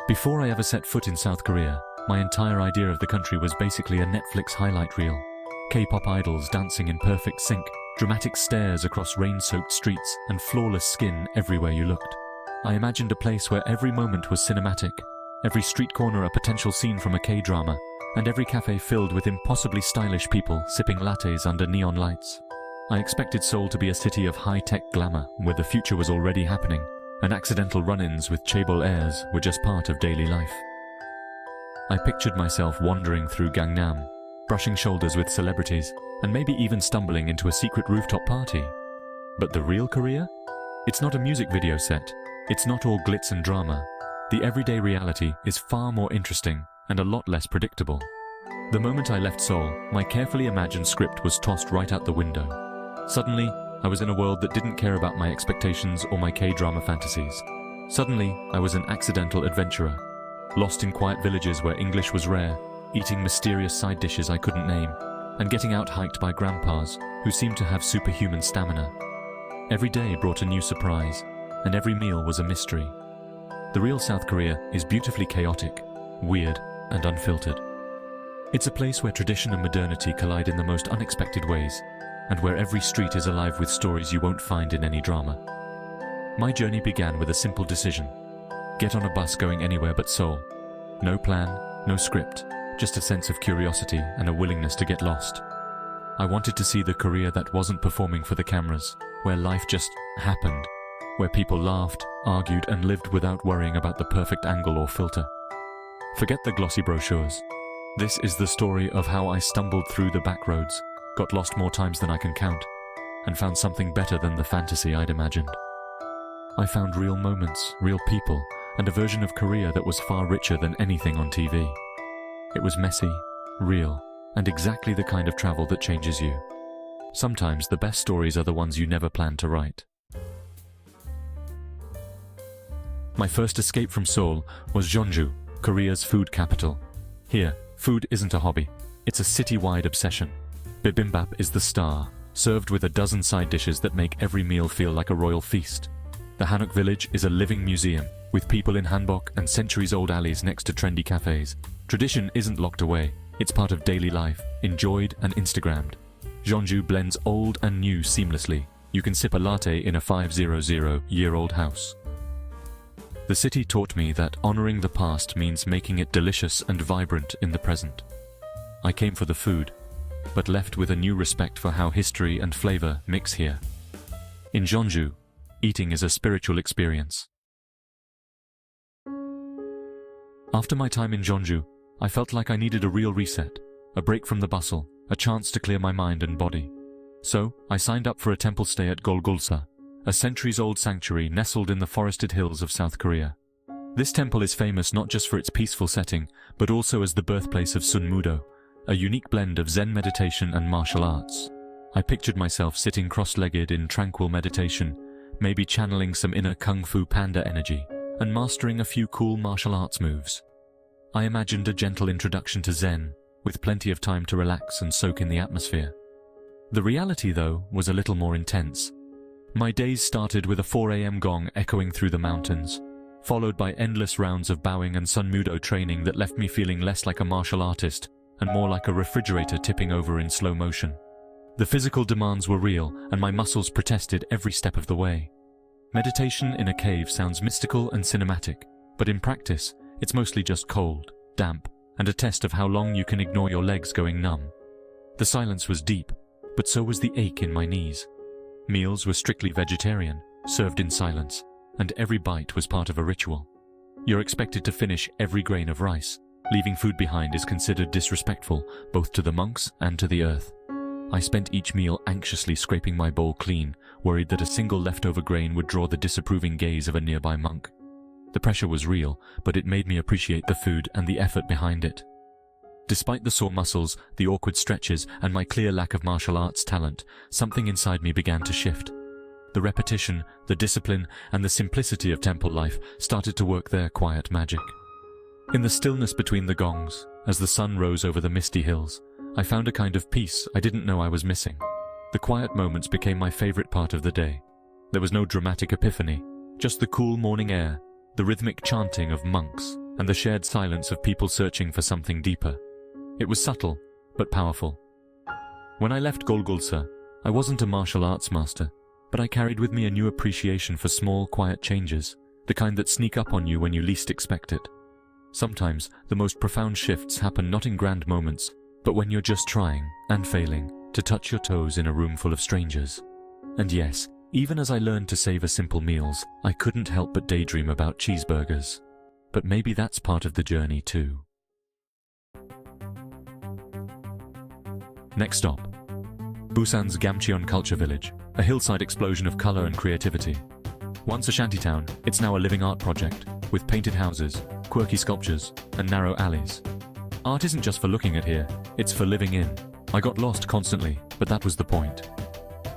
Before I ever set foot in South Korea, my entire idea of the country was basically a Netflix highlight reel. K-pop idols dancing in perfect sync, dramatic stares across rain-soaked streets, and flawless skin everywhere you looked. I imagined a place where every moment was cinematic, every street corner a potential scene from a K-drama, and every cafe filled with impossibly stylish people sipping lattes under neon lights. I expected Seoul to be a city of high-tech glamour, where the future was already happening, and accidental run-ins with chaebol airs were just part of daily life. I pictured myself wandering through Gangnam, brushing shoulders with celebrities, and maybe even stumbling into a secret rooftop party. But the real Korea? It's not a music video set. It's not all glitz and drama. The everyday reality is far more interesting and a lot less predictable. The moment I left Seoul, my carefully imagined script was tossed right out the window. Suddenly, I was in a world that didn't care about my expectations or my K-drama fantasies. Suddenly, I was an accidental adventurer, lost in quiet villages where English was rare, eating mysterious side dishes I couldn't name, and getting out-hiked by grandpas who seemed to have superhuman stamina. Every day brought a new surprise, and every meal was a mystery. The real South Korea is beautifully chaotic, weird, and unfiltered. It's a place where tradition and modernity collide in the most unexpected ways, and where every street is alive with stories you won't find in any drama. My journey began with a simple decision. Get on a bus going anywhere but Seoul. No plan, no script, just a sense of curiosity and a willingness to get lost. I wanted to see the Korea that wasn't performing for the cameras, where life just happened, where people laughed, argued, and lived without worrying about the perfect angle or filter. Forget the glossy brochures. This is the story of how I stumbled through the back roads, got lost more times than I can count, and found something better than the fantasy I'd imagined. I found real moments, real people, and a version of Korea that was far richer than anything on TV. It was messy, real, and exactly the kind of travel that changes you. Sometimes the best stories are the ones you never planned to write. My first escape from Seoul was Jeonju, Korea's food capital. Here, food isn't a hobby, it's a city-wide obsession. Bibimbap is the star, served with a dozen side dishes that make every meal feel like a royal feast. The Hanok village is a living museum, with people in hanbok and centuries-old alleys next to trendy cafes. Tradition isn't locked away, it's part of daily life, enjoyed and Instagrammed. Jeonju blends old and new seamlessly. You can sip a latte in a 500-year-old house. The city taught me that honoring the past means making it delicious and vibrant in the present. I came for the food, but left with a new respect for how history and flavor mix here. In Jeonju, eating is a spiritual experience. After my time in Jeonju, I felt like I needed a real reset, a break from the bustle, a chance to clear my mind and body. So, I signed up for a temple stay at Golgulsa, a centuries-old sanctuary nestled in the forested hills of South Korea. This temple is famous not just for its peaceful setting, but also as the birthplace of Sun Mudo, a unique blend of Zen meditation and martial arts. I pictured myself sitting cross-legged in tranquil meditation, maybe channeling some inner Kung Fu Panda energy, and mastering a few cool martial arts moves. I imagined a gentle introduction to Zen, with plenty of time to relax and soak in the atmosphere. The reality, though, was a little more intense. My days started with a 4 a.m. gong echoing through the mountains, followed by endless rounds of bowing and Sun Mudo training that left me feeling less like a martial artist and more like a refrigerator tipping over in slow motion. The physical demands were real, and my muscles protested every step of the way. Meditation in a cave sounds mystical and cinematic, but in practice, it's mostly just cold, damp, and a test of how long you can ignore your legs going numb. The silence was deep, but so was the ache in my knees. Meals were strictly vegetarian, served in silence, and every bite was part of a ritual. You're expected to finish every grain of rice. Leaving food behind is considered disrespectful, both to the monks and to the earth. I spent each meal anxiously scraping my bowl clean, worried that a single leftover grain would draw the disapproving gaze of a nearby monk. The pressure was real, but it made me appreciate the food and the effort behind it. Despite the sore muscles, the awkward stretches, and my clear lack of martial arts talent, something inside me began to shift. The repetition, the discipline, and the simplicity of temple life started to work their quiet magic. In the stillness between the gongs, as the sun rose over the misty hills, I found a kind of peace I didn't know I was missing. The quiet moments became my favorite part of the day. There was no dramatic epiphany, just the cool morning air, the rhythmic chanting of monks, and the shared silence of people searching for something deeper. It was subtle, but powerful. When I left Golgulsa, I wasn't a martial arts master, but I carried with me a new appreciation for small, quiet changes, the kind that sneak up on you when you least expect it. Sometimes, the most profound shifts happen not in grand moments, but when you're just trying, and failing, to touch your toes in a room full of strangers. And yes, even as I learned to savor simple meals, I couldn't help but daydream about cheeseburgers. But maybe that's part of the journey too. Next stop, Busan's Gamcheon Culture Village, a hillside explosion of color and creativity. Once a shantytown, it's now a living art project, with painted houses, quirky sculptures, and narrow alleys. Art isn't just for looking at here, it's for living in. I got lost constantly, but that was the point.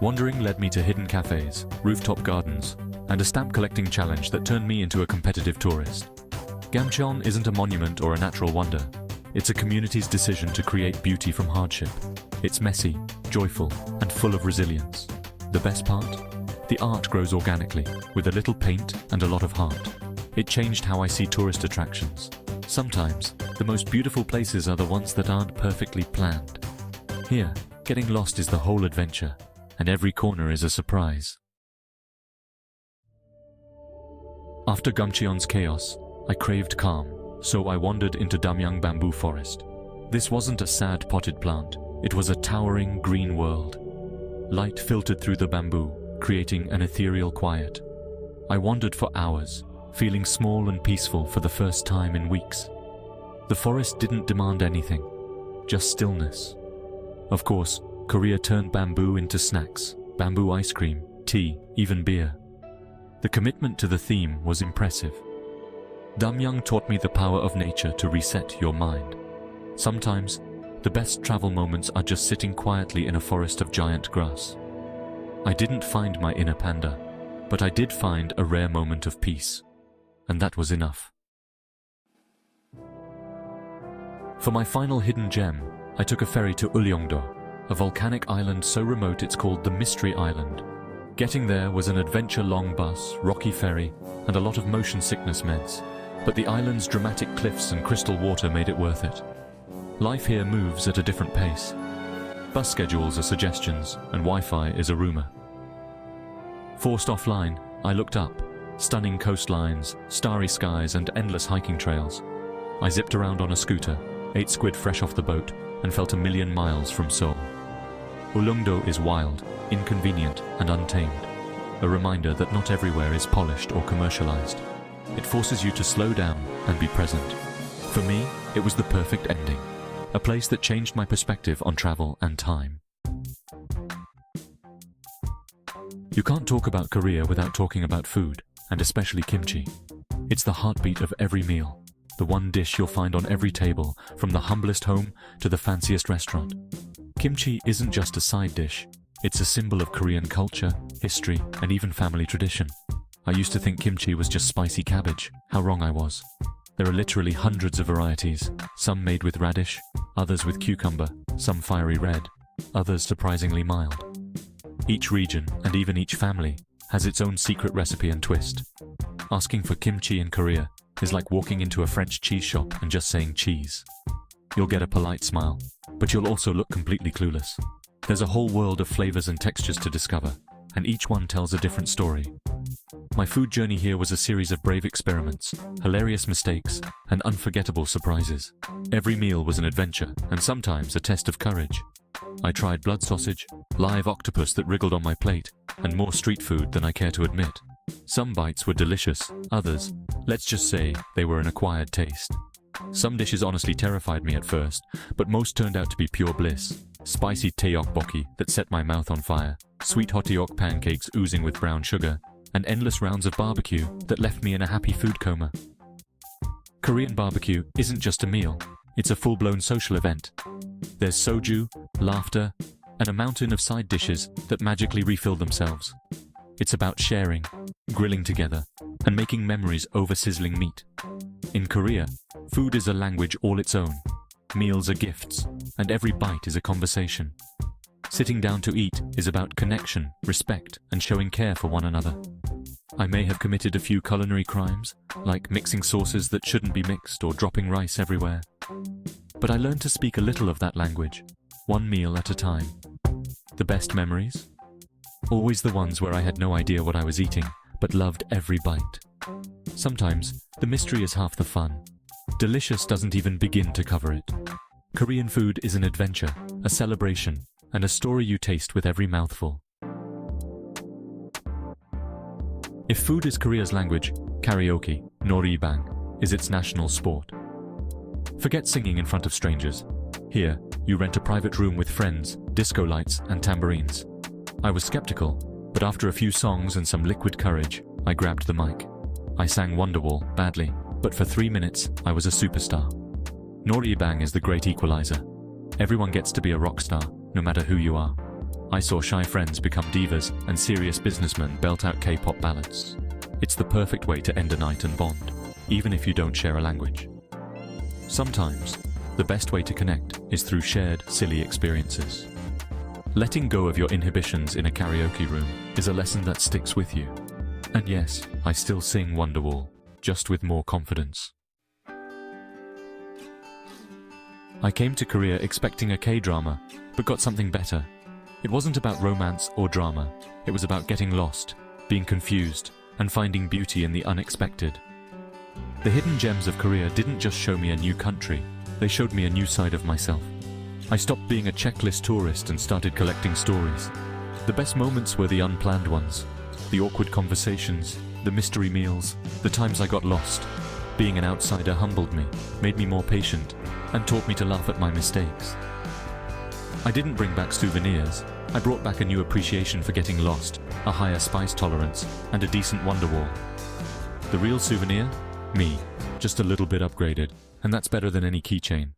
Wandering led me to hidden cafes, rooftop gardens, and a stamp collecting challenge that turned me into a competitive tourist. Gamcheon isn't a monument or a natural wonder. It's a community's decision to create beauty from hardship. It's messy, joyful, and full of resilience. The best part? The art grows organically, with a little paint and a lot of heart. It changed how I see tourist attractions. Sometimes, the most beautiful places are the ones that aren't perfectly planned. Here, getting lost is the whole adventure, and every corner is a surprise. After Gamcheon's chaos, I craved calm, so I wandered into Damyang bamboo forest. This wasn't a sad potted plant, it was a towering green world. Light filtered through the bamboo, creating an ethereal quiet. I wandered for hours, feeling small and peaceful for the first time in weeks. The forest didn't demand anything, just stillness. Of course, Korea turned bamboo into snacks, bamboo ice cream, tea, even beer. The commitment to the theme was impressive. Damyang taught me the power of nature to reset your mind. Sometimes, the best travel moments are just sitting quietly in a forest of giant grass. I didn't find my inner panda, but I did find a rare moment of peace, and that was enough. For my final hidden gem, I took a ferry to Uleongdo, a volcanic island so remote it's called the Mystery Island. Getting there was an adventure-long bus, rocky ferry, and a lot of motion sickness meds, but the island's dramatic cliffs and crystal water made it worth it. Life here moves at a different pace. Bus schedules are suggestions, and Wi-Fi is a rumor. Forced offline, I looked up. Stunning coastlines, starry skies, and endless hiking trails. I zipped around on a scooter, ate squid fresh off the boat, and felt a million miles from Seoul. Uleongdo is wild, inconvenient, and untamed. A reminder that not everywhere is polished or commercialized. It forces you to slow down and be present. For me, it was the perfect ending. A place that changed my perspective on travel and time. You can't talk about Korea without talking about food, and especially kimchi. It's the heartbeat of every meal, the one dish you'll find on every table, from the humblest home to the fanciest restaurant. Kimchi isn't just a side dish, it's a symbol of Korean culture, history, and even family tradition. I used to think kimchi was just spicy cabbage. How wrong I was. There are literally hundreds of varieties, some made with radish, others with cucumber, some fiery red, others surprisingly mild. Each region, and even each family, has its own secret recipe and twist. Asking for kimchi in Korea is like walking into a French cheese shop and just saying cheese. You'll get a polite smile, but you'll also look completely clueless. There's a whole world of flavors and textures to discover, and each one tells a different story. My food journey here was a series of brave experiments, hilarious mistakes, and unforgettable surprises. Every meal was an adventure, and sometimes a test of courage. I tried blood sausage, live octopus that wriggled on my plate, and more street food than I care to admit. Some bites were delicious, others, let's just say, they were an acquired taste. Some dishes honestly terrified me at first, but most turned out to be pure bliss. Spicy tteokbokki that set my mouth on fire, sweet hotteok pancakes oozing with brown sugar, and endless rounds of barbecue that left me in a happy food coma. Korean barbecue isn't just a meal, it's a full-blown social event. There's soju, laughter, and a mountain of side dishes that magically refill themselves. It's about sharing, grilling together, and making memories over sizzling meat. In Korea, food is a language all its own. Meals are gifts, and every bite is a conversation. Sitting down to eat is about connection, respect, and showing care for one another. I may have committed a few culinary crimes, like mixing sauces that shouldn't be mixed or dropping rice everywhere. But I learned to speak a little of that language, one meal at a time. The best memories? Always the ones where I had no idea what I was eating, but loved every bite. Sometimes, the mystery is half the fun. Delicious doesn't even begin to cover it. Korean food is an adventure, a celebration, and a story you taste with every mouthful. If food is Korea's language, karaoke, 노래방, is its national sport. Forget singing in front of strangers. Here, you rent a private room with friends, disco lights, and tambourines. I was skeptical, but after a few songs and some liquid courage, I grabbed the mic. I sang Wonderwall badly, but for 3 minutes, I was a superstar. 노래방 is the great equalizer. Everyone gets to be a rock star, no matter who you are. I saw shy friends become divas and serious businessmen belt out K-pop ballads. It's the perfect way to end a night and bond, even if you don't share a language. Sometimes, the best way to connect is through shared, silly experiences. Letting go of your inhibitions in a karaoke room is a lesson that sticks with you. And yes, I still sing Wonderwall, just with more confidence. I came to Korea expecting a K-drama, but got something better. It wasn't about romance or drama. It was about getting lost, being confused, and finding beauty in the unexpected. The hidden gems of Korea didn't just show me a new country, they showed me a new side of myself. I stopped being a checklist tourist and started collecting stories. The best moments were the unplanned ones, the awkward conversations, the mystery meals, the times I got lost. Being an outsider humbled me, made me more patient, and taught me to laugh at my mistakes. I didn't bring back souvenirs. I brought back a new appreciation for getting lost, a higher spice tolerance, and a decent Wonderwall. The real souvenir? Me, just a little bit upgraded, and that's better than any keychain.